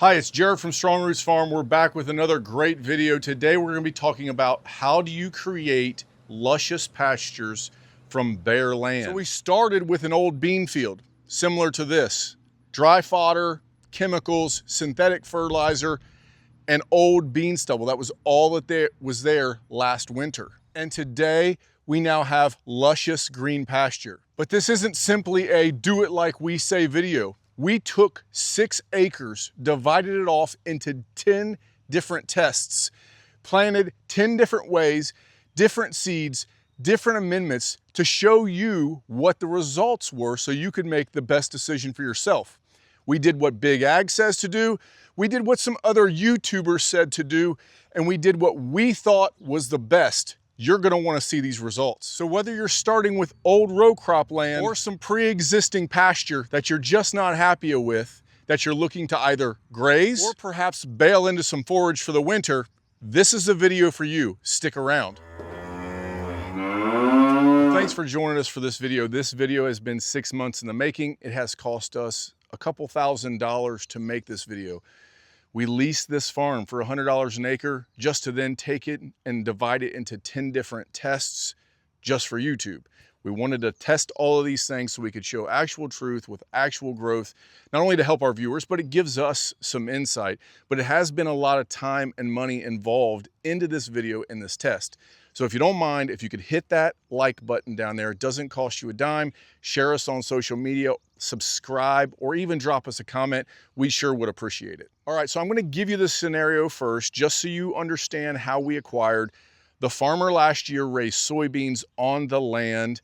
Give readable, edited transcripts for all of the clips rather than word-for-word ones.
Hi, it's Jared from Strongroots Farm. We're back with another great video. Today we're going to be talking about how do you create luscious pastures from bare land. So we started with an old bean field, similar to this. Dry fodder, chemicals, synthetic fertilizer, and old bean stubble. That was all that was there last winter. And today we now have luscious green pasture. But this isn't simply a do it like we say video. We took 6 acres, divided it off into 10 different tests, planted 10 different ways, different seeds, different amendments to show you what the results were so you could make the best decision for yourself. We did what Big Ag says to do, we did what some other YouTubers said to do, and we did what we thought was the best. You're gonna wanna see these results. So whether you're starting with old row crop land or some pre-existing pasture that you're just not happy with, that you're looking to either graze or perhaps bale into some forage for the winter, this is the video for you. Stick around. Thanks for joining us for this video. This video has been 6 months in the making. It has cost us a couple $1,000s to make this video. We leased this farm for $100 an acre just to then take it and divide it into 10 different tests just for YouTube. We wanted to test all of these things so we could show actual truth with actual growth, not only to help our viewers, but it gives us some insight. But it has been a lot of time and money involved into this video and this test. So if you don't mind, if you could hit that like button down there, it doesn't cost you a dime. Share us on social media, subscribe, or even drop us a comment. We sure would appreciate it. All right, so I'm gonna give you the scenario first, just so you understand how we acquired. The farmer last year raised soybeans on the land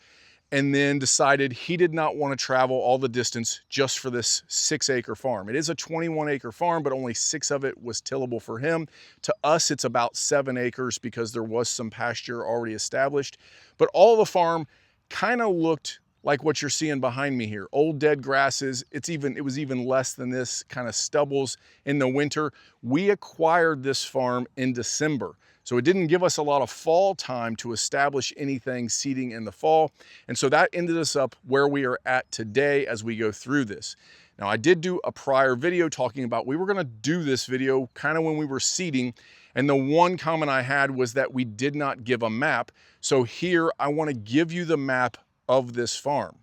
and then decided he did not want to travel all the distance just for this 6-acre farm. It is a 21-acre farm, but only 6 of it was tillable for him. To us, it's about 7 acres because there was some pasture already established. But all the farm kind of looked like what you're seeing behind me here. Old dead grasses. It was even less than this, kind of stubbles in the winter. We acquired this farm in December. So it didn't give us a lot of fall time to establish anything seeding in the fall. And so that ended us up where we are at today as we go through this. Now I did do a prior video talking about we were gonna do this video kind of when we were seeding. And the one comment I had was that we did not give a map. So here I wanna give you the map of this farm.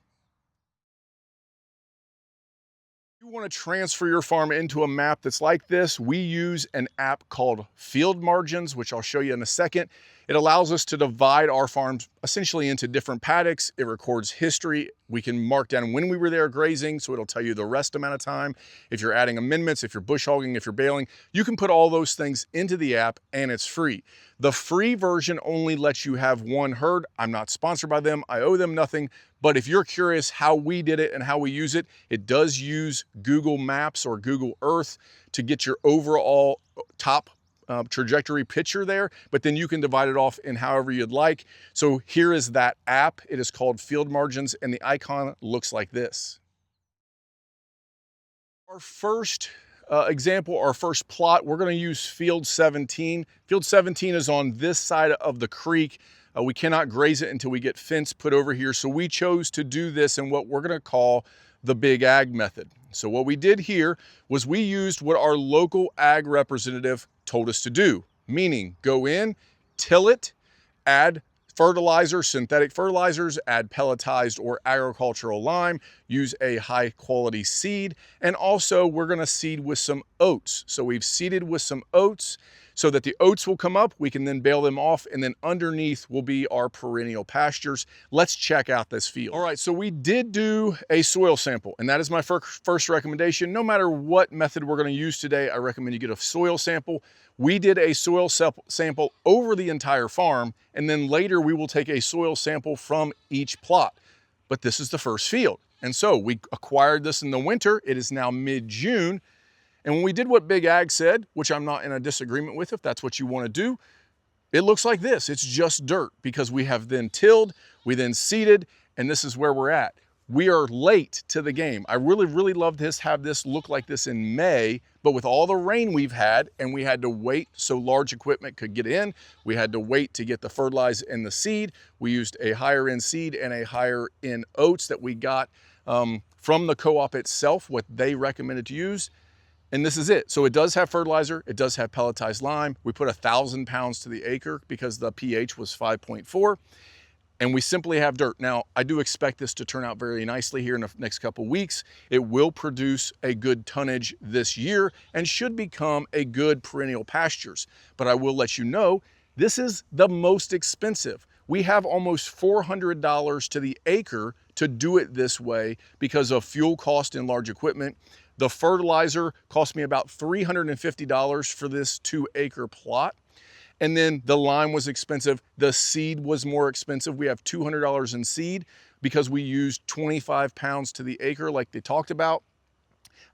If you want to transfer your farm into a map that's like this, we use an app called Field Margins, which I'll show you in a second. It allows us to divide our farms essentially into different paddocks. It records history. We can mark down when we were there grazing, so it'll tell you the rest amount of time. If you're adding amendments, if you're bush hogging, if you're baling, you can put all those things into the app and it's free. The free version only lets you have one herd. I'm not sponsored by them. I owe them nothing. But if you're curious how we did it and how we use it, it does use Google Maps or Google Earth to get your overall top trajectory picture there, but then you can divide it off in however you'd like. So here is that app. It is called Field Margins and the icon looks like this. Our first example, our first plot, we're going to use field 17. Field 17 is on this side of the creek. We cannot graze it until we get fence put over here. So we chose to do this in what we're going to call the Big Ag method. So what we did here was we used what our local ag representative told us to do, meaning go in, till it, add fertilizer, synthetic fertilizers, add pelletized or agricultural lime, use a high quality seed, and also we're gonna seed with some oats. So we've seeded with some oats so that the oats will come up, we can then bale them off, and then underneath will be our perennial pastures. Let's check out this field. All right, so we did do a soil sample, and that is my first recommendation. No matter what method we're gonna use today, I recommend you get a soil sample. We did a soil sample over the entire farm, and then later we will take a soil sample from each plot. But this is the first field. And so we acquired this in the winter. It is now mid-June. And when we did what Big Ag said, which I'm not in a disagreement with if that's what you want to do, it looks like this. It's just dirt because we have then tilled, we then seeded, and this is where we're at. We are late to the game. I really love this, have this look like this in May, but with all the rain we've had and we had to wait so large equipment could get in, we had to wait to get the fertilizer and the seed. We used a higher end seed and a higher end oats that we got from the co-op itself, what they recommended to use. And this is it. So it does have fertilizer, it does have pelletized lime. We put 1,000 pounds to the acre because the pH was 5.4. And we simply have dirt. Now, I do expect this to turn out very nicely here in the next couple weeks. It will produce a good tonnage this year and should become a good perennial pastures. But I will let you know, this is the most expensive. We have almost $400 to the acre to do it this way because of fuel cost and large equipment. The fertilizer cost me about $350 for this 2-acre plot. And then the lime was expensive. The seed was more expensive. We have $200 in seed because we used 25 pounds to the acre like they talked about.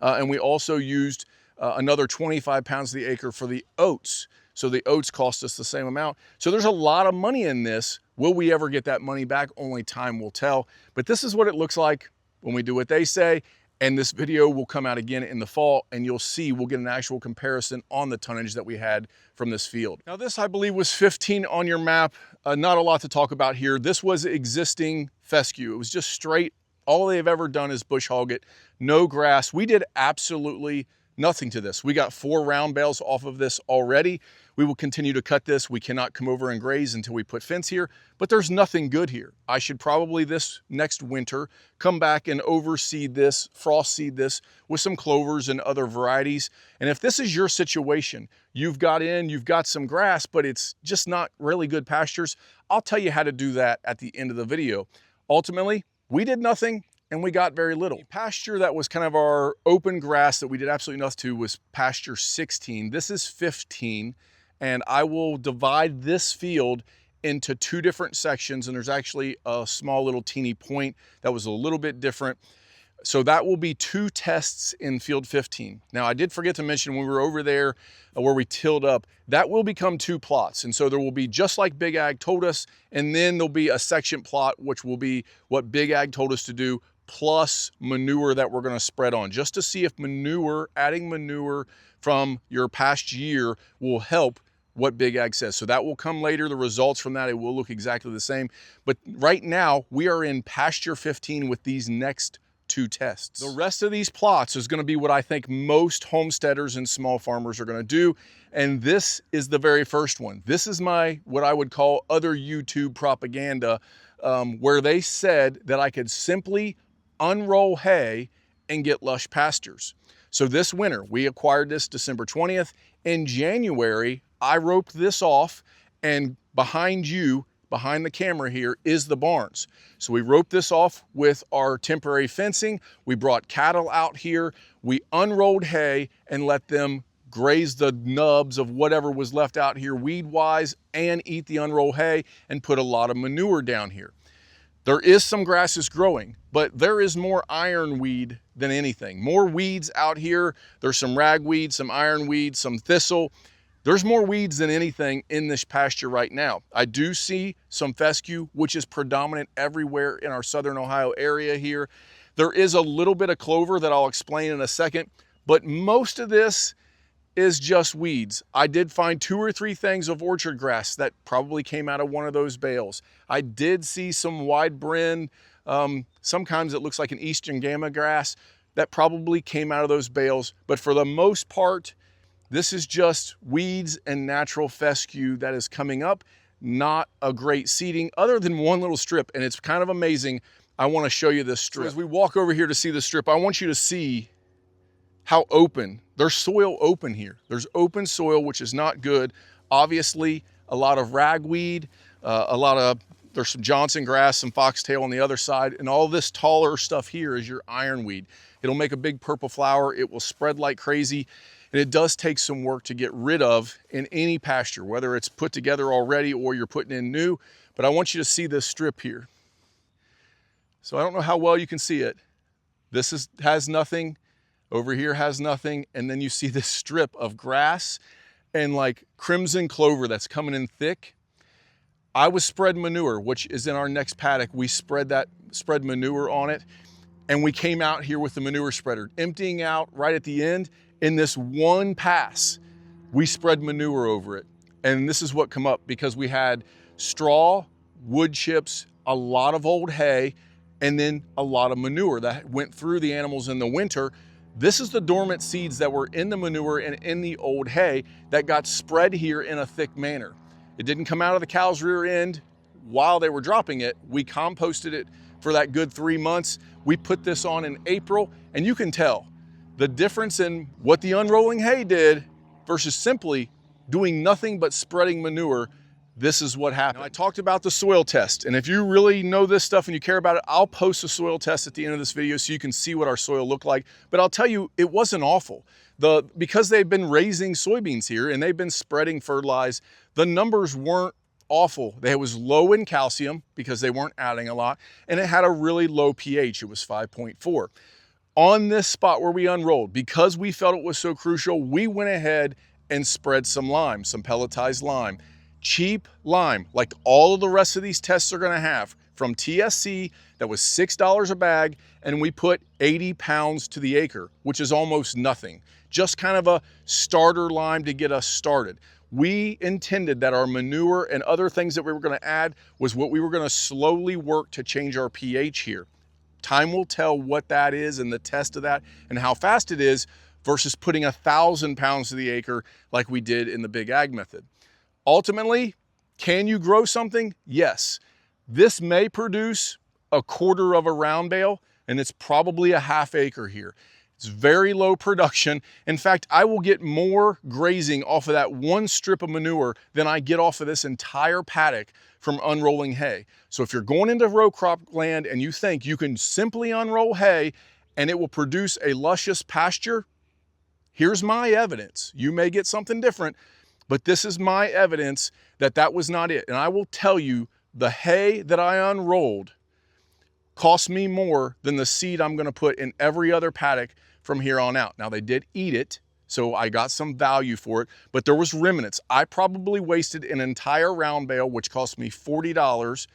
And we also used another 25 pounds to the acre for the oats. So the oats cost us the same amount. So there's a lot of money in this. Will we ever get that money back? Only time will tell. But this is what it looks like when we do what they say. And this video will come out again in the fall, and you'll see we'll get an actual comparison on the tonnage that we had from this field. Now this, I believe, was 15 on your map. Not a lot to talk about here. This was existing fescue. It was just straight. All they've ever done is bush hog it. No grass. We did absolutely nothing to this. We got 4 round bales off of this already. We will continue to cut this. We cannot come over and graze until we put fence here, but there's nothing good here. I should probably this next winter come back and overseed this, frost seed this with some clovers and other varieties. And if this is your situation, you've got some grass, but it's just not really good pastures, I'll tell you how to do that at the end of the video. Ultimately, we did nothing and we got very little. The pasture that was kind of our open grass that we did absolutely nothing to was pasture 16. This is 15. And I will divide this field into 2 different sections, and there's actually a small little teeny point that was a little bit different. So that will be 2 tests in field 15. Now I did forget to mention when we were over there where we tilled up, that will become 2 plots. And so there will be just like Big Ag told us, and then there'll be a section plot, which will be what Big Ag told us to do, plus manure that we're gonna spread on, just to see if adding manure from your past year will help what Big Ag says. So that will come later. The results from that, it will look exactly the same. But right now we are in pasture 15 with these next 2 tests. The rest of these plots is gonna be what I think most homesteaders and small farmers are gonna do. And this is the very first one. This is what I would call other YouTube propaganda, where they said that I could simply unroll hay and get lush pastures. So this winter, we acquired this December 20th. In January, I roped this off, and behind the camera here is the barns. So we roped this off with our temporary fencing. We brought cattle out here. We unrolled hay and let them graze the nubs of whatever was left out here weed-wise and eat the unrolled hay and put a lot of manure down here. There is some grasses growing, but there is more ironweed than anything. More weeds out here. There's some ragweed, some ironweed, some thistle. There's more weeds than anything in this pasture right now. I do see some fescue, which is predominant everywhere in our southern Ohio area here. There is a little bit of clover that I'll explain in a second, but most of this is just weeds. I did find 2 or 3 things of orchard grass that probably came out of one of those bales. I did see some wide brim, sometimes it looks like an eastern gamma grass that probably came out of those bales, but for the most part, this is just weeds and natural fescue that is coming up, not a great seeding other than one little strip, and it's kind of amazing. I want to show you this strip. So as we walk over here to see the strip, I want you to see how open, there's soil open here. There's open soil, which is not good. Obviously, a lot of ragweed, there's some Johnson grass, some foxtail on the other side, and all this taller stuff here is your ironweed. It'll make a big purple flower. It will spread like crazy. And it does take some work to get rid of in any pasture, whether it's put together already or you're putting in new. But I want you to see this strip here. So I don't know how well you can see it. This has nothing. Over here has nothing. And then you see this strip of grass and like crimson clover that's coming in thick. I was spreading manure, which is in our next paddock. We spread manure on it. And we came out here with the manure spreader, emptying out right at the end. In this one pass, we spread manure over it. And this is what come up because we had straw, wood chips, a lot of old hay, and then a lot of manure that went through the animals in the winter. This is the dormant seeds that were in the manure and in the old hay that got spread here in a thick manner. It didn't come out of the cow's rear end while they were dropping it. We composted it for that good 3 months. We put this on in April, and you can tell the difference in what the unrolling hay did versus simply doing nothing but spreading manure. This is what happened. Now, I talked about the soil test, and if you really know this stuff and you care about it, I'll post a soil test at the end of this video so you can see what our soil looked like. But I'll tell you, it wasn't awful. Because they've been raising soybeans here and they've been spreading fertilize, the numbers weren't awful. It was low in calcium because they weren't adding a lot, and it had a really low pH. It was 5.4. On this spot where we unrolled, because we felt it was so crucial, we went ahead and spread some lime, some pelletized lime. Cheap lime, like all of the rest of these tests are gonna have, from TSC, that was $6 a bag, and we put 80 pounds to the acre, which is almost nothing. Just kind of a starter lime to get us started. We intended that our manure and other things that we were gonna add was what we were gonna slowly work to change our pH here. Time will tell what that is and the test of that and how fast it is versus putting 1,000 pounds to the acre like we did in the big ag method. Ultimately, can you grow something? Yes. This may produce a quarter of a round bale, and it's probably a half acre here. It's very low production. In fact, I will get more grazing off of that one strip of manure than I get off of this entire paddock from unrolling hay. So if you're going into row crop land and you think you can simply unroll hay and it will produce a luscious pasture, here's my evidence. You may get something different, but this is my evidence that that was not it. And I will tell you, the hay that I unrolled cost me more than the seed I'm gonna put in every other paddock from here on out. Now, they did eat it, so I got some value for it, but there was remnants. I probably wasted an entire round bale, which cost me $40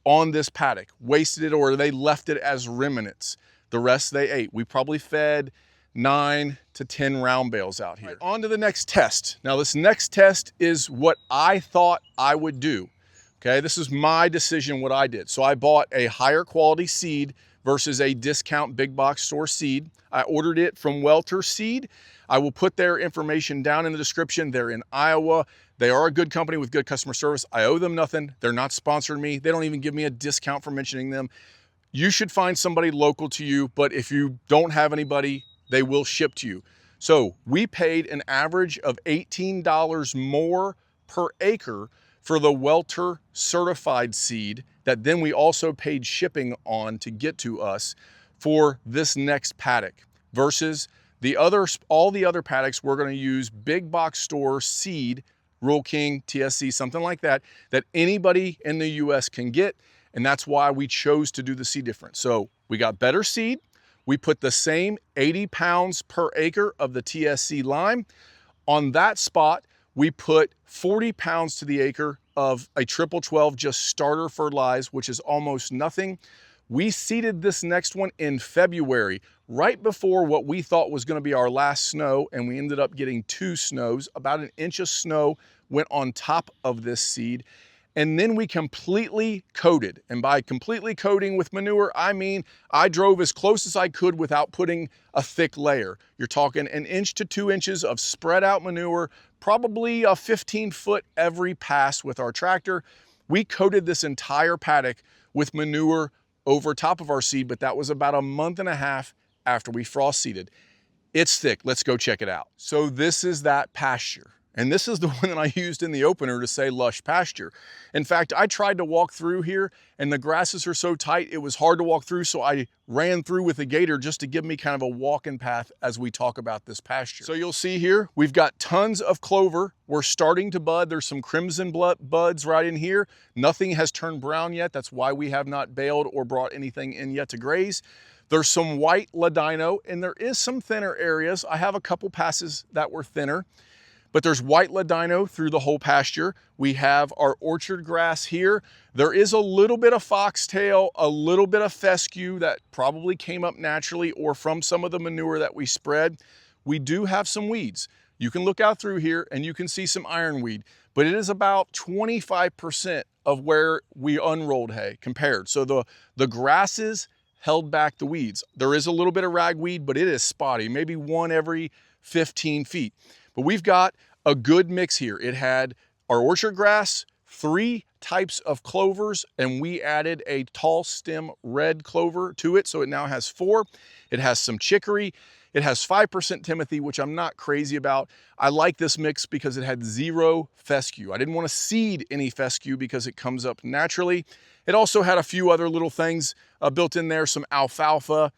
on this paddock. Wasted it, or they left it as remnants. The rest they ate. We probably fed 9 to 10 round bales out here. Right, on to the next test. Now, this next test is what I thought I would do. Okay, this is my decision, what I did. So I bought a higher quality seed versus a discount big box store seed. I ordered it from Welter Seed. I will put their information down in the description. They're in Iowa. They are a good company with good customer service. I owe them nothing. They're not sponsoring me. They don't even give me a discount for mentioning them. You should find somebody local to you, but if you don't have anybody, they will ship to you. So we paid an average of $18 more per acre for the Welter certified seed that then we also paid shipping on to get to us for this next paddock versus all the other paddocks. We're going to use big box store seed, Rural King, TSC, something like that, that anybody in the US can get. And that's why we chose to do the seed difference. So we got better seed. We put the same 80 pounds per acre of the TSC lime. On that spot, we put 40 pounds to the acre of a 12-12 just starter fertilize, which is almost nothing. We seeded this next one in February, right before what we thought was going to be our last snow, and we ended up getting 2 snows. About an inch of snow went on top of this seed. And then we completely coated. And by completely coating with manure, I mean I drove as close as I could without putting a thick layer. You're talking 1 inch to 2 inches of spread out manure, probably a 15-foot every pass with our tractor. We coated this entire paddock with manure over top of our seed, but that was about a month and a half after we frost seeded. It's thick. Let's go check it out. So this is that pasture. And this is the one that I used in the opener to say lush pasture. In fact, I tried to walk through here and the grasses are so tight, it was hard to walk through. So I ran through with a gator just to give me kind of a walking path as we talk about this pasture. So you'll see here, we've got tons of clover. We're starting to bud. There's some crimson buds right in here. Nothing has turned brown yet. That's why we have not baled or brought anything in yet to graze. There's some white ladino and there is some thinner areas. I have a couple passes that were thinner. But there's white ladino through the whole pasture. We have our orchard grass here. There is a little bit of foxtail, a little bit of fescue that probably came up naturally or from some of the manure that we spread. We do have some weeds. You can look out through here and you can see some ironweed, but it is about 25% of where we unrolled hay compared. So the grasses held back the weeds. There is a little bit of ragweed, but it is spotty, maybe one every 15 feet. But we've got a good mix here. It had our orchard grass, 3 types of clovers, and we added a tall stem red clover to it, so it now has 4. It has some chicory. It has 5% timothy, which I'm not crazy about. I like this mix because it had 0 fescue. I didn't want to seed any fescue because it comes up naturally. It also had a few other little things built in there, some alfalfa,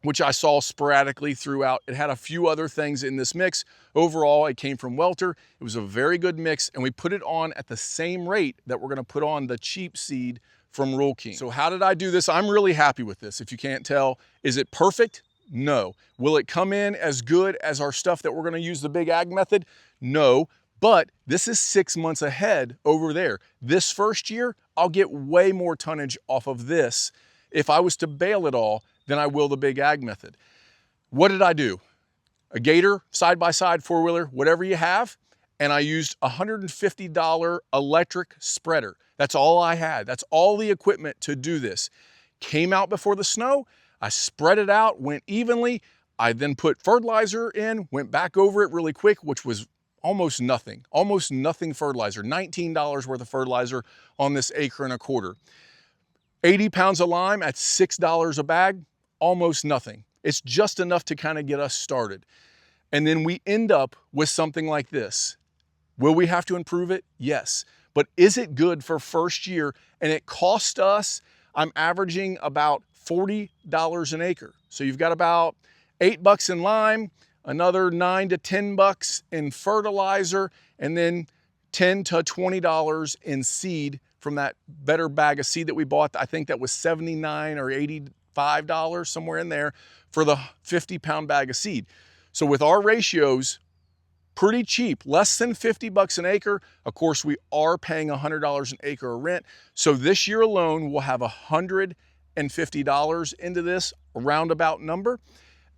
which I saw sporadically throughout. It had a few other things in this mix. Overall, it came from Welter. It was a very good mix, and we put it on at the same rate that we're gonna put on the cheap seed from Rural King. So how did I do this? I'm really happy with this, if you can't tell. Is it perfect? No. Will it come in as good as our stuff that we're gonna use the Big Ag method? No, but this is 6 months ahead over there. This first year, I'll get way more tonnage off of this if I was to bale it all than I will the Big Ag method. What did I do? A Gator, side-by-side, 4-wheeler, whatever you have, and I used a $150 electric spreader. That's all I had. That's all the equipment to do this. Came out before the snow, I spread it out, went evenly. I then put fertilizer in, went back over it really quick, which was almost nothing fertilizer, $19 worth of fertilizer on this 1.25 acres. 80 pounds of lime at $6 a bag, almost nothing. It's just enough to kind of get us started. And then we end up with something like this. Will we have to improve it? Yes. But is it good for first year? And it cost us, I'm averaging about $40 an acre. So you've got about $8 in lime, another $9 to $10 in fertilizer, and then $10 to $20 in seed from that better bag of seed that we bought. I think that was $79 or $85, somewhere in there, for the 50-pound bag of seed. So with our ratios, pretty cheap, less than $50 an acre. Of course, we are paying $100 an acre of rent. So this year alone, we'll have $150 into this roundabout number.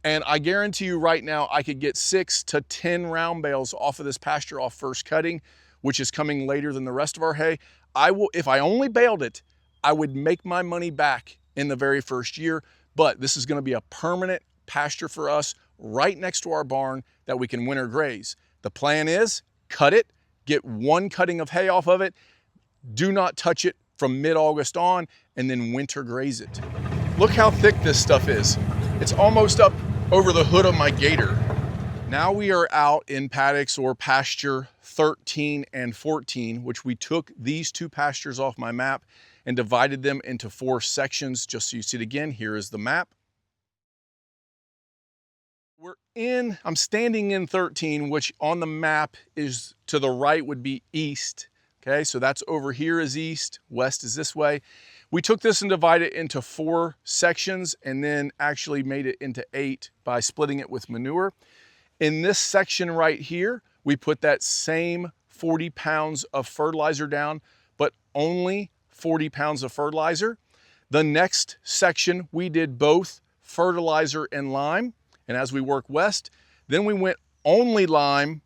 And I guarantee you right now, I could get 6 to 10 round bales off of this pasture off first cutting, which is coming later than the rest of our hay. If I only baled it, I would make my money back in the very first year, but this is gonna be a permanent pasture for us right next to our barn that we can winter graze. The plan is cut it, get 1 cutting of hay off of it, do not touch it from mid-August on, and then winter graze it. Look how thick this stuff is. It's almost up over the hood of my Gator. Now we are out in paddocks or pasture 13 and 14, which we took these 2 pastures off my map and divided them into 4 sections. Just so you see it again, here is the map. I'm standing in 13, which on the map is to the right would be east. Okay, so that's over here is east, west is this way. We took this and divided it into 4 sections and then actually made it into 8 by splitting it with manure. In this section right here, we put that same 40 pounds of fertilizer down, but only 40 pounds of fertilizer. The next section, we did both fertilizer and lime. And as we work west, then we went only lime,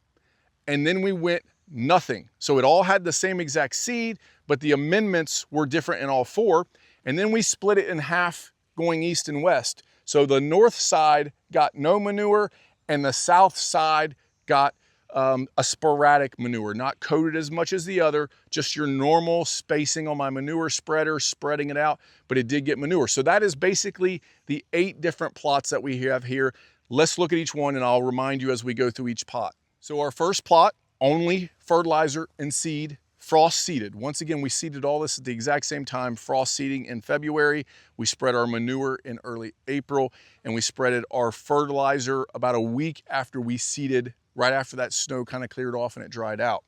and then we went nothing. So it all had the same exact seed, but the amendments were different in all 4. And then we split it in half going east and west. So the north side got no manure, and the south side got a sporadic manure, not coated as much as the other, just your normal spacing on my manure spreader, spreading it out, but it did get manure. So that is basically the 8 different plots that we have here. Let's look at each one and I'll remind you as we go through each plot. So our first plot, only fertilizer and seed, frost seeded. Once again, we seeded all this at the exact same time, frost seeding in February. We spread our manure in early April, and we spreaded our fertilizer about a week after we seeded, right after that snow kind of cleared off and it dried out.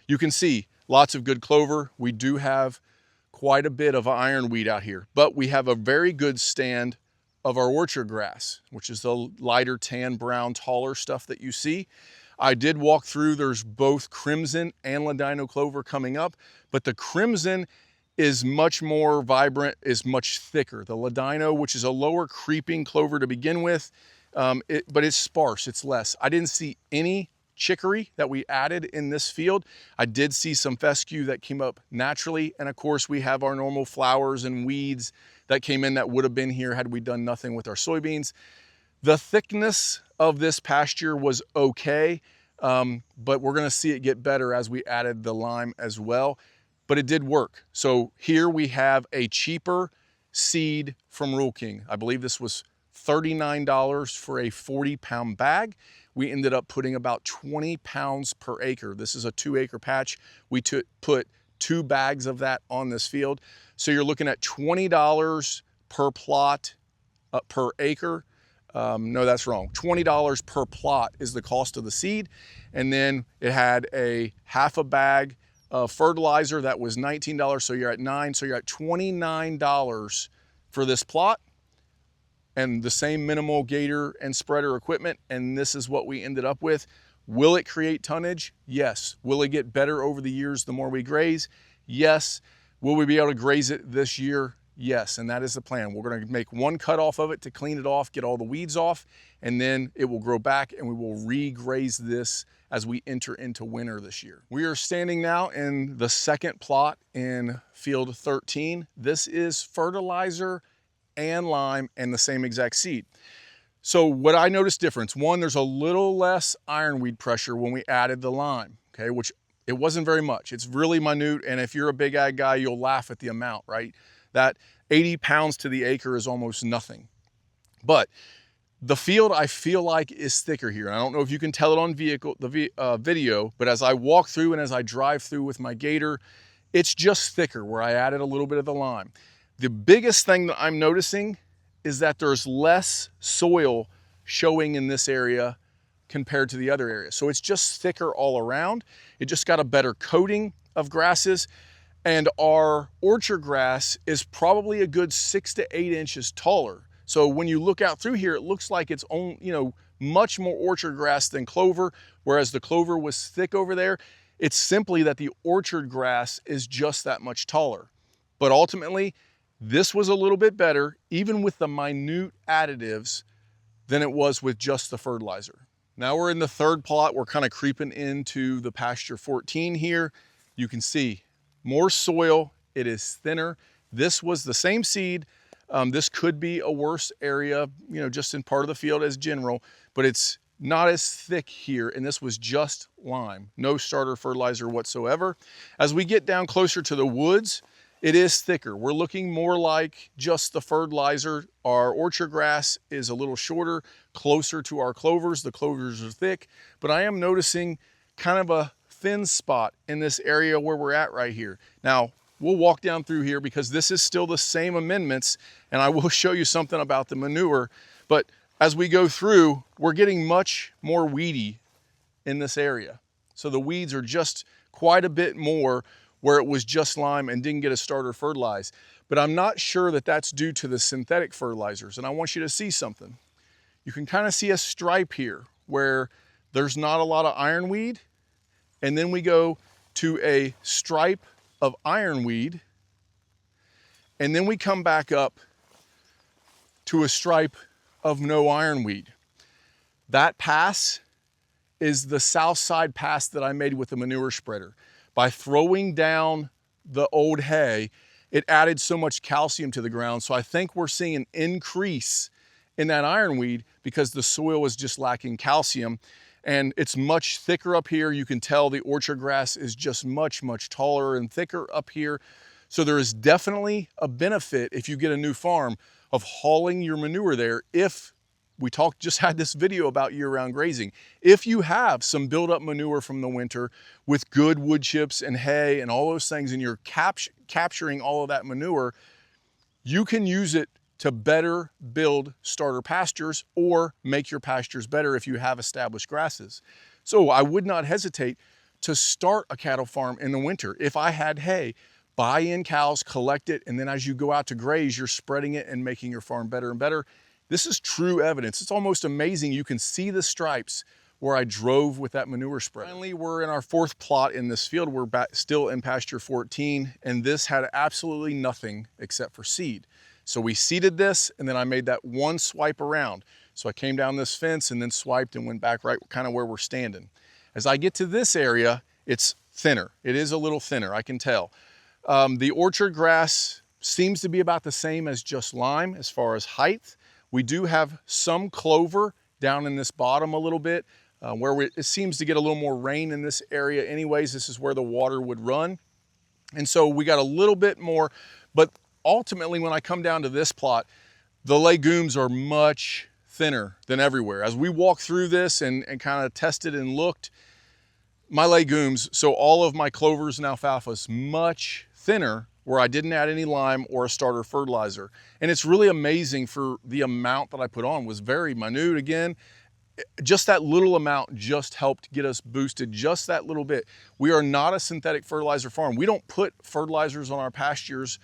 You can see lots of good clover. We do have quite a bit of ironweed out here, but we have a very good stand of our orchard grass, which is the lighter tan, brown, taller stuff that you see. I did walk through, there's both crimson and ladino clover coming up, but the crimson is much more vibrant, is much thicker. The ladino, which is a lower creeping clover to begin with, but it's sparse, it's less. I didn't see any chicory that we added in this field. I did see some fescue that came up naturally, and of course we have our normal flowers and weeds that came in that would have been here had we done nothing with our soybeans. The thickness of this pasture was okay, but we're gonna see it get better as we added the lime as well, but it did work. So here we have a cheaper seed from Rural King. I believe this was $39 for a 40-pound bag. We ended up putting about 20 pounds per acre. This is a 2-acre patch. We put 2 bags of that on this field. So you're looking at $20 per plot per acre. No, that's wrong. $20 per plot is the cost of the seed. And then it had a half a bag of fertilizer that was $19. So you're at $9. So you're at $29 for this plot, and the same minimal gator and spreader equipment. And this is what we ended up with. Will it create tonnage? Yes. Will it get better over the years the more we graze? Yes. Will we be able to graze it this year? Yes, and that is the plan. We're gonna make one cut off of it to clean it off, get all the weeds off, and then it will grow back and we will re-graze this as we enter into winter this year. We are standing now in the second plot in field 13. This is fertilizer and lime and the same exact seed. So what I noticed difference, one, there's a little less ironweed pressure when we added the lime, okay, which it wasn't very much. It's really minute, and if you're a big ag guy, you'll laugh at the amount, right? That 80 pounds to the acre is almost nothing. But the field, I feel like, is thicker here. And I don't know if you can tell it on video, but as I walk through and as I drive through with my gator, it's just thicker where I added a little bit of the lime. The biggest thing that I'm noticing is that there's less soil showing in this area compared to the other areas. So it's just thicker all around. It just got a better coating of grasses. And our orchard grass is probably a good 6 to 8 inches taller. So when you look out through here, it looks like it's much more orchard grass than clover, whereas the clover was thick over there. It's simply that the orchard grass is just that much taller. But ultimately, this was a little bit better, even with the minute additives, than it was with just the fertilizer. Now we're in the third plot. We're kind of creeping into the pasture 14 here. You can see more soil, it is thinner. This was the same seed. This could be a worse area, just in part of the field as general, but it's not as thick here. And this was just lime, no starter fertilizer whatsoever. As we get down closer to the woods, it is thicker. We're looking more like just the fertilizer. Our orchard grass is a little shorter, closer to our clovers. The clovers are thick, but I am noticing kind of a thin spot in this area where we're at right here. Now, we'll walk down through here because this is still the same amendments, and I will show you something about the manure. But as we go through, we're getting much more weedy in this area. So the weeds are just quite a bit more where it was just lime and didn't get a starter fertilize. But I'm not sure that that's due to the synthetic fertilizers. And I want you to see something. You can kind of see a stripe here where there's not a lot of ironweed. And then we go to a stripe of ironweed. And then we come back up to a stripe of no ironweed. That pass is the south side pass that I made with the manure spreader. By throwing down the old hay, it added so much calcium to the ground. So I think we're seeing an increase in that ironweed because the soil is just lacking calcium. And it's much thicker up here. You can tell the orchard grass is just much, much taller and thicker up here. So there is definitely a benefit if you get a new farm of hauling your manure there. If we just had this video about year-round grazing. If you have some buildup manure from the winter with good wood chips and hay and all those things, and you're capturing all of that manure, you can use it to better build starter pastures or make your pastures better if you have established grasses. So I would not hesitate to start a cattle farm in the winter. If I had hay, buy in cows, collect it, and then as you go out to graze, you're spreading it and making your farm better and better. This is true evidence. It's almost amazing. You can see the stripes where I drove with that manure spreader. Finally, we're in our fourth plot in this field. We're still in pasture 14, and this had absolutely nothing except for seed. So we seeded this, and then I made that one swipe around. So I came down this fence and then swiped and went back right kind of where we're standing. As I get to this area, it's thinner. It is a little thinner, I can tell. The orchard grass seems to be about the same as just lime as far as height. We do have some clover down in this bottom a little bit it seems to get a little more rain in this area anyways. This is where the water would run. And so we got a little bit more, but ultimately when I come down to this plot, the legumes are much thinner than everywhere. As we walked through this and kind of tested and looked, my legumes, so all of my clovers and alfalfas, much thinner where I didn't add any lime or a starter fertilizer. And it's really amazing for the amount that I put on. Was very minute. Again, just that little amount just helped get us boosted just that little bit. We are not a synthetic fertilizer farm. We don't put fertilizers on our pastures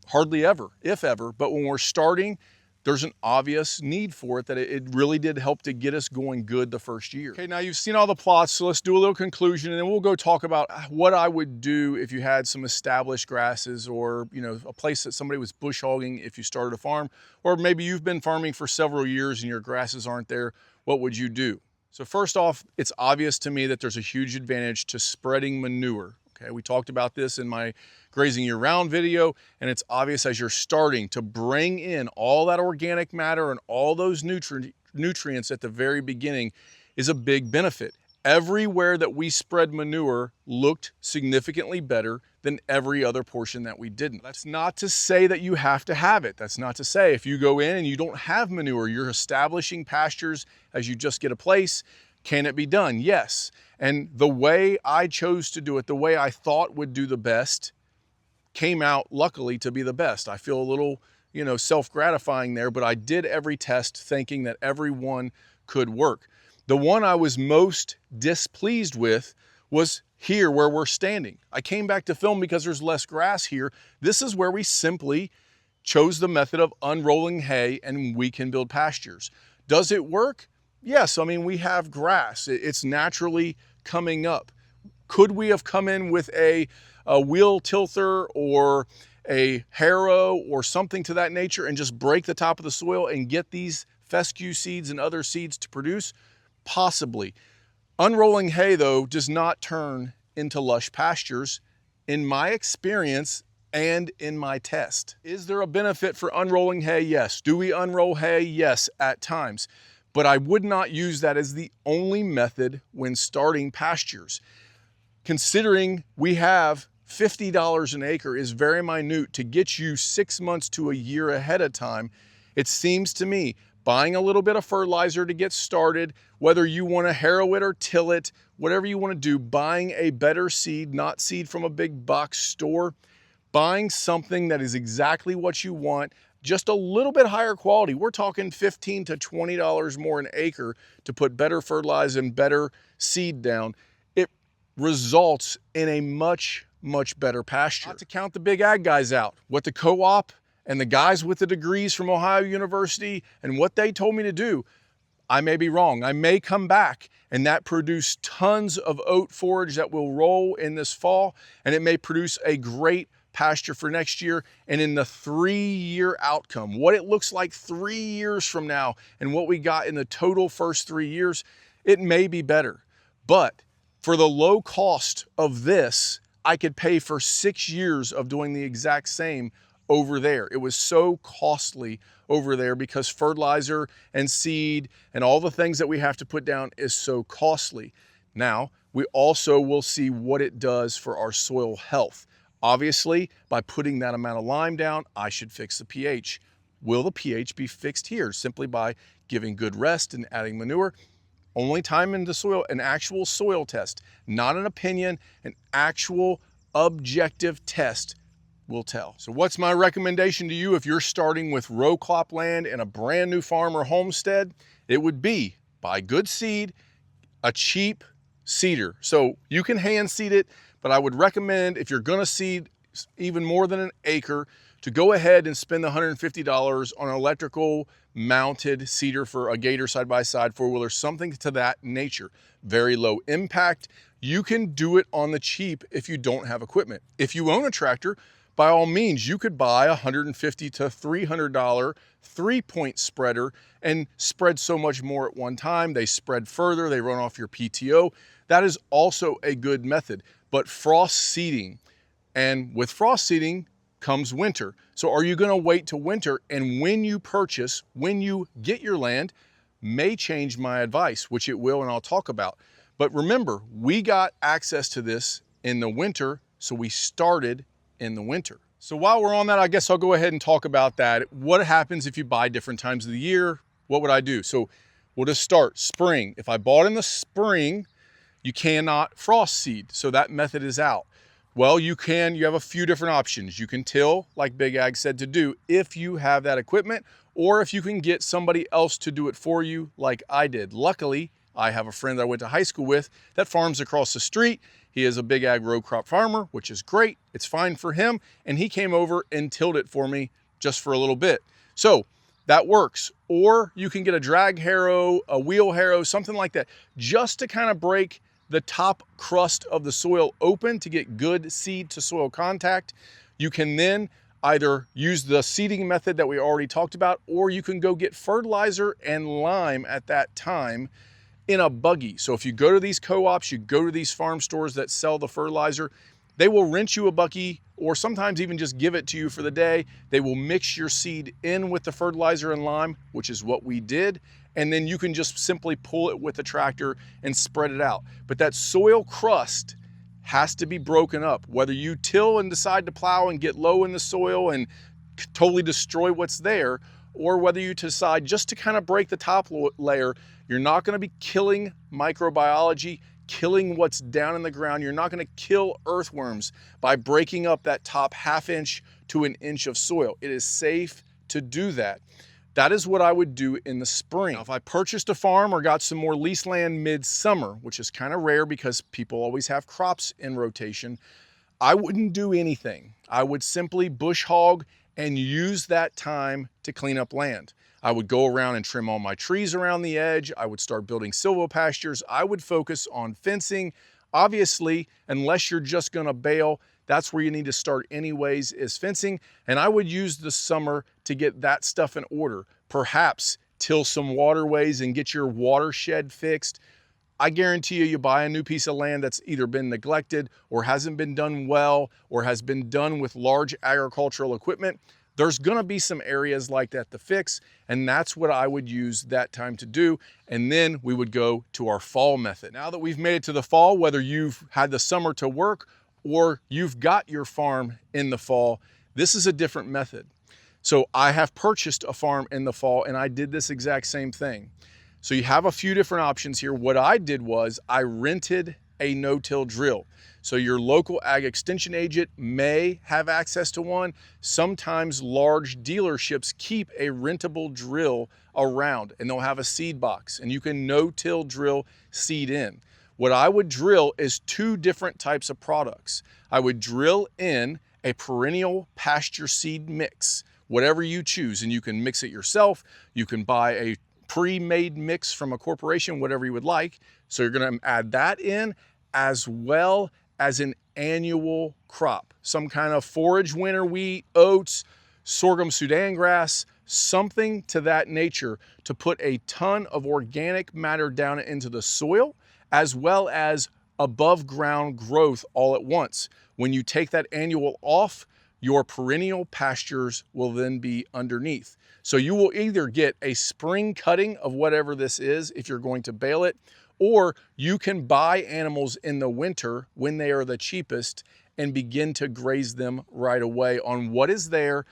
hardly ever, if ever, but when we're starting, there's an obvious need for it, that it really did help to get us going good the first year. Okay, now you've seen all the plots, so let's do a little conclusion and then we'll go talk about what I would do if you had some established grasses, or a place that somebody was bush hogging if you started a farm, or maybe you've been farming for several years and your grasses aren't there. What would you do? So first off, it's obvious to me that there's a huge advantage to spreading manure. Okay, we talked about this in my grazing year-round video, and it's obvious as you're starting to bring in all that organic matter and all those nutrients at the very beginning is a big benefit. Everywhere that we spread manure looked significantly better than every other portion that we didn't. That's not to say that you have to have it. That's not to say if you go in and you don't have manure, you're establishing pastures as you just get a place. Can it be done? Yes. And the way I chose to do it, the way I thought would do the best, came out luckily to be the best. I feel a little, self-gratifying there, but I did every test thinking that every one could work. The one I was most displeased with was here where we're standing. I came back to film because there's less grass here. This is where we simply chose the method of unrolling hay and we can build pastures. Does it work? Yes, we have grass. It's naturally coming up. Could we have come in with a wheel tilther or a harrow or something to that nature and just break the top of the soil and get these fescue seeds and other seeds to produce? Possibly. Unrolling hay, though, does not turn into lush pastures in my experience and in my test. Is there a benefit for unrolling hay? Yes. Do we unroll hay? Yes, at times. But I would not use that as the only method when starting pastures. Considering we have $50 an acre is very minute to get you 6 months to a year ahead of time, it seems to me buying a little bit of fertilizer to get started, whether you want to harrow it or till it, whatever you want to do, buying a better seed, not seed from a big box store, buying something that is exactly what you want, just a little bit higher quality. We're talking $15 to $20 more an acre to put better fertilizer and better seed down. It results in a much, much better pasture. Not to count the big ag guys out. What the co-op and the guys with the degrees from Ohio University and what they told me to do, I may be wrong. I may come back and that produce tons of oat forage that will roll in this fall, and it may produce a great pasture for next year. And in the 3-year outcome, what it looks like 3 years from now and what we got in the total first 3 years, it may be better. But for the low cost of this, I could pay for 6 years of doing the exact same over there. It was so costly over there because fertilizer and seed and all the things that we have to put down is so costly. Now, we also will see what it does for our soil health. Obviously, by putting that amount of lime down, I should fix the pH. Will the pH be fixed here simply by giving good rest and adding manure? Only time in the soil, an actual soil test, not an opinion, an actual objective test will tell. So what's my recommendation to you if you're starting with row crop land in a brand new farm or homestead? It would be buy good seed, a cheap seeder. So you can hand seed it, but I would recommend if you're gonna seed even more than an acre to go ahead and spend the $150 on an electrical mounted seeder for a Gator side-by-side four-wheeler, something to that nature. Very low impact. You can do it on the cheap if you don't have equipment. If you own a tractor, by all means, you could buy a $150 to $300 3-point spreader and spread so much more at one time. They spread further, they run off your PTO. That is also a good method. But frost seeding, and with frost seeding, comes winter. So are you gonna wait till winter? And when you purchase, when you get your land, may change my advice, which it will, and I'll talk about. But remember, we got access to this in the winter, so we started in the winter. So while we're on that, I guess I'll go ahead and talk about that. What happens if you buy different times of the year? What would I do? So we'll just start spring. If I bought in the spring, you cannot frost seed, so that method is out. Well, you have a few different options. You can till, like Big Ag said to do, if you have that equipment, or if you can get somebody else to do it for you, like I did. Luckily, I have a friend that I went to high school with that farms across the street. He is a Big Ag row crop farmer, which is great. It's fine for him. And he came over and tilled it for me just for a little bit. So that works. Or you can get a drag harrow, a wheel harrow, something like that, just to kind of break the top crust of the soil open to get good seed to soil contact. You can then either use the seeding method that we already talked about, or you can go get fertilizer and lime at that time in a buggy. So if you go to these co-ops, you go to these farm stores that sell the fertilizer, they will rent you a bucky, or sometimes even just give it to you for the day. They will mix your seed in with the fertilizer and lime, which is what we did. And then you can just simply pull it with the tractor and spread it out. But that soil crust has to be broken up. Whether you till and decide to plow and get low in the soil and totally destroy what's there, or whether you decide just to kind of break the top layer, you're not going to be killing microbiology, killing what's down in the ground. You're not going to kill earthworms by breaking up that top ½ inch to an inch of soil. It is safe to do that. That is what I would do in the spring. Now, if I purchased a farm or got some more lease land mid-summer, which is kind of rare because people always have crops in rotation, I wouldn't do anything. I would simply bush hog and use that time to clean up land. I would go around and trim all my trees around the edge. I would start building silvopastures. I would focus on fencing. Obviously, unless you're just gonna bale, that's where you need to start anyways, is fencing. And I would use the summer to get that stuff in order. Perhaps till some waterways and get your watershed fixed. I guarantee you, you buy a new piece of land that's either been neglected or hasn't been done well or has been done with large agricultural equipment, there's gonna be some areas like that to fix, and that's what I would use that time to do. And then we would go to our fall method. Now that we've made it to the fall, whether you've had the summer to work or you've got your farm in the fall, this is a different method. So I have purchased a farm in the fall and I did this exact same thing. So you have a few different options here. What I did was I rented a no-till drill. So your local ag extension agent may have access to one. Sometimes large dealerships keep a rentable drill around and they'll have a seed box and you can no-till drill seed in. What I would drill is two different types of products. I would drill in a perennial pasture seed mix, whatever you choose, and you can mix it yourself. You can buy a pre-made mix from a corporation, whatever you would like. So you're gonna add that in, as well as an annual crop, some kind of forage winter wheat, oats, sorghum Sudan grass, something to that nature to put a ton of organic matter down into the soil, as well as above ground growth all at once. When you take that annual off, your perennial pastures will then be underneath. So you will either get a spring cutting of whatever this is if you're going to bale it, or you can buy animals in the winter when they are the cheapest and begin to graze them right away on what is there.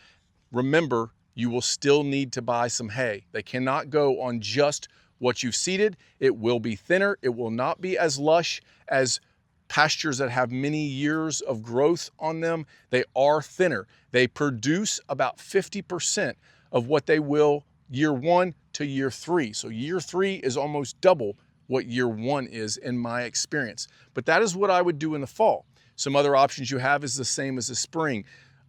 Remember, you will still need to buy some hay. They cannot go on just what you've seeded. It will be thinner. It will not be as lush as pastures that have many years of growth on them. They are thinner. They produce about 50% of what they will year 1 to year 3. So year 3 is almost double what year 1 is in my experience. But that is what I would do in the fall. Some other options you have is the same as the spring.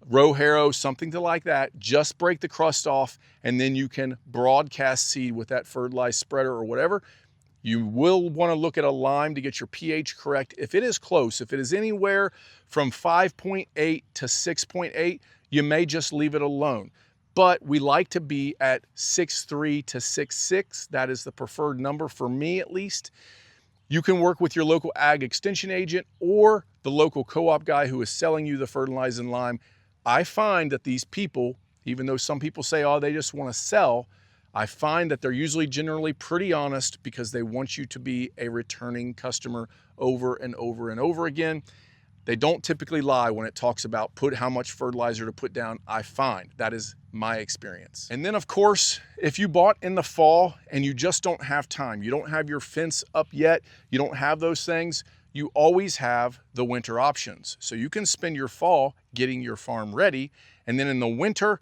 Row harrow, something like that, just break the crust off and then you can broadcast seed with that fertilized spreader or whatever. You will want to look at a lime to get your pH correct. If it is close, if it is anywhere from 5.8 to 6.8, you may just leave it alone. But we like to be at 6.3 to 6.6. That is the preferred number for me at least. You can work with your local ag extension agent or the local co-op guy who is selling you the fertilizer and lime. I find that these people, even though some people say, oh, they just want to sell, I find that they're usually generally pretty honest because they want you to be a returning customer over and over and over again. They don't typically lie when it talks about how much fertilizer to put down. I find that is my experience. And then of course, if you bought in the fall and you just don't have time, you don't have your fence up yet, you don't have those things, you always have the winter options. So you can spend your fall getting your farm ready, and then in the winter,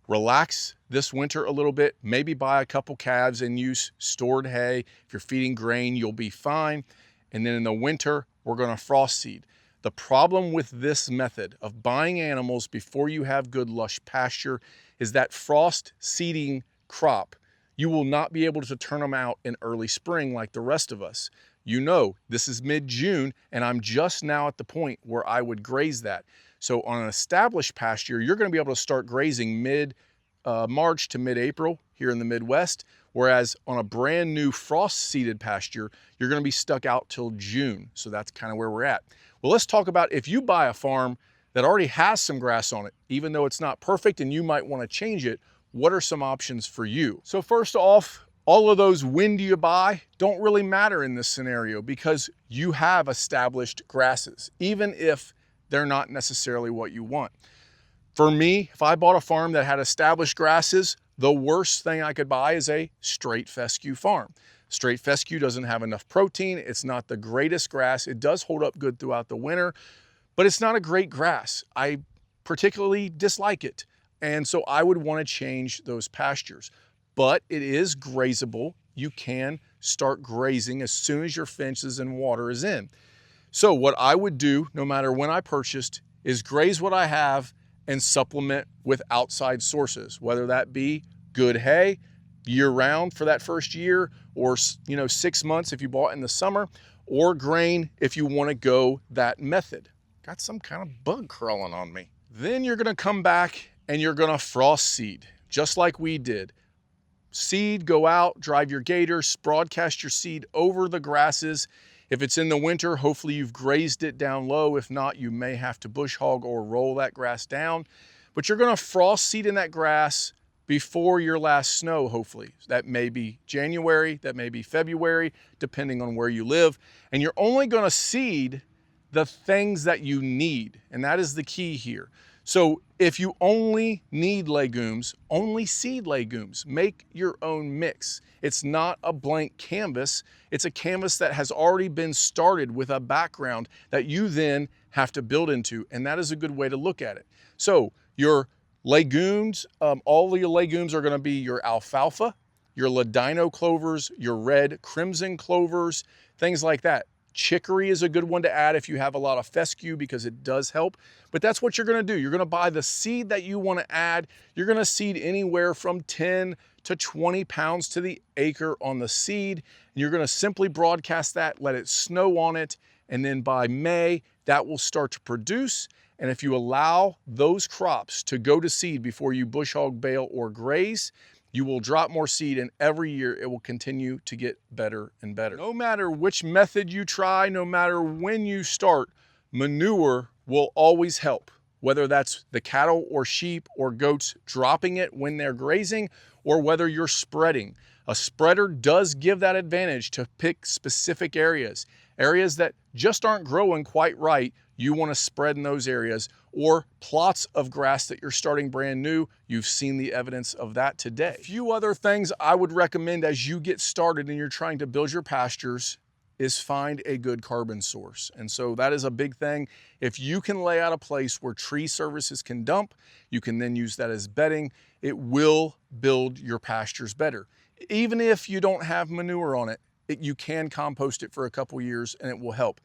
relax this winter a little bit, maybe buy a couple calves and use stored hay. If you're feeding grain, you'll be fine. And then in the winter, we're gonna frost seed. The problem with this method of buying animals before you have good lush pasture is that frost seeding crop, you will not be able to turn them out in early spring like the rest of us. You know, this is mid-June and I'm just now at the point where I would graze that. So on an established pasture, you're gonna be able to start grazing mid-March to mid-April here in the Midwest, whereas on a brand new frost-seeded pasture, you're gonna be stuck out till June. So that's kind of where we're at. Well, let's talk about if you buy a farm that already has some grass on it, even though it's not perfect and you might wanna change it, what are some options for you? So first off, all of those when do you buy don't really matter in this scenario because you have established grasses, even if they're not necessarily what you want. For me, if I bought a farm that had established grasses, the worst thing I could buy is a straight fescue farm. Straight fescue doesn't have enough protein. It's not the greatest grass. It does hold up good throughout the winter, but it's not a great grass. I particularly dislike it. And so I would want to change those pastures, but it is grazable. You can start grazing as soon as your fences and water is in. So what I would do, no matter when I purchased, is graze what I have and supplement with outside sources, whether that be good hay year round for that first year, or 6 months if you bought in the summer, or grain if you want to go that method. Got some kind of bug crawling on me. Then you're gonna come back and you're gonna frost seed, just like we did. Seed, go out, drive your gators, broadcast your seed over the grasses. If it's in the winter, hopefully you've grazed it down low. If not, you may have to bush hog or roll that grass down. But you're gonna frost seed in that grass before your last snow, hopefully. That may be January, that may be February, depending on where you live. And you're only gonna seed the things that you need, and that is the key here. So if you only need legumes, only seed legumes. Make your own mix. It's not a blank canvas. It's a canvas that has already been started with a background that you then have to build into, and that is a good way to look at it. So your legumes, all of your legumes are gonna be your alfalfa, your ladino clovers, your red crimson clovers, things like that. Chicory is a good one to add if you have a lot of fescue because it does help, but that's what you're gonna do. You're gonna buy the seed that you wanna add. You're gonna seed anywhere from 10 to 20 pounds to the acre on the seed. And you're gonna simply broadcast that, let it snow on it, and then by May, that will start to produce. And if you allow those crops to go to seed before you bush hog, bale, or graze, you will drop more seed, and every year it will continue to get better and better. No matter which method you try, no matter when you start, manure will always help. Whether that's the cattle or sheep or goats dropping it when they're grazing, or whether you're spreading. A spreader does give that advantage to pick specific areas that just aren't growing quite right. You want to spread in those areas, or plots of grass that you're starting brand new. You've seen the evidence of that today. A few other things I would recommend as you get started and you're trying to build your pastures is find a good carbon source. And so that is a big thing. If you can lay out a place where tree services can dump, you can then use that as bedding. It will build your pastures better. Even if you don't have manure on it, you can compost it for a couple years and it will help.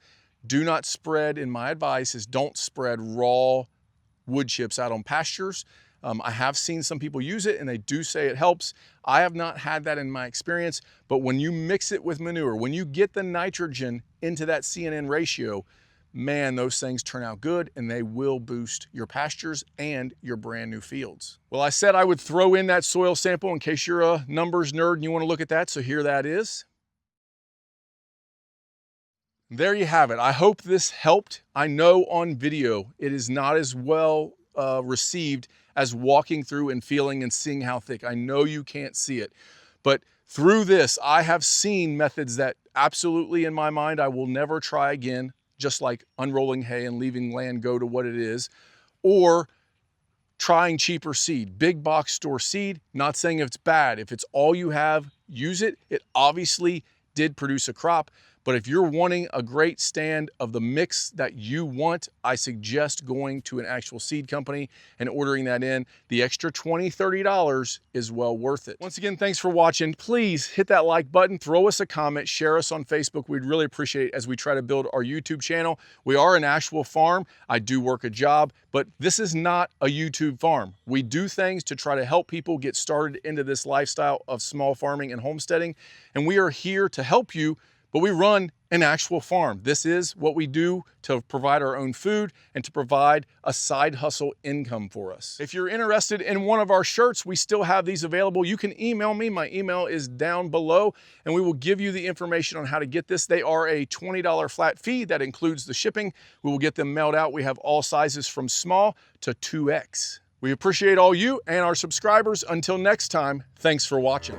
Do not spread, and my advice is don't spread raw wood chips out on pastures. I have seen some people use it and they do say it helps. I have not had that in my experience, but when you mix it with manure, when you get the nitrogen into that CNN ratio, man, those things turn out good and they will boost your pastures and your brand new fields. Well, I said I would throw in that soil sample in case you're a numbers nerd and you want to look at that, so here that is. There you have it. I hope this helped. I know on video it is not as well received as walking through and feeling and seeing how thick. I know you can't see it, but through this, I have seen methods that absolutely in my mind, I will never try again, just like unrolling hay and leaving land go to what it is, or trying cheaper seed, big box store seed. Not saying it's bad. If it's all you have, use it. It obviously did produce a crop, but if you're wanting a great stand of the mix that you want, I suggest going to an actual seed company and ordering that in. The extra $20, $30 is well worth it. Once again, thanks for watching. Please hit that like button, throw us a comment, share us on Facebook. We'd really appreciate it as we try to build our YouTube channel. We are an actual farm. I do work a job, but this is not a YouTube farm. We do things to try to help people get started into this lifestyle of small farming and homesteading, and we are here to help you, but we run an actual farm. This is what we do to provide our own food and to provide a side hustle income for us. If you're interested in one of our shirts, we still have these available. You can email me. My email is down below, and we will give you the information on how to get this. They are a $20 flat fee. That includes the shipping. We will get them mailed out. We have all sizes from small to 2X. We appreciate all you and our subscribers. Until next time, thanks for watching.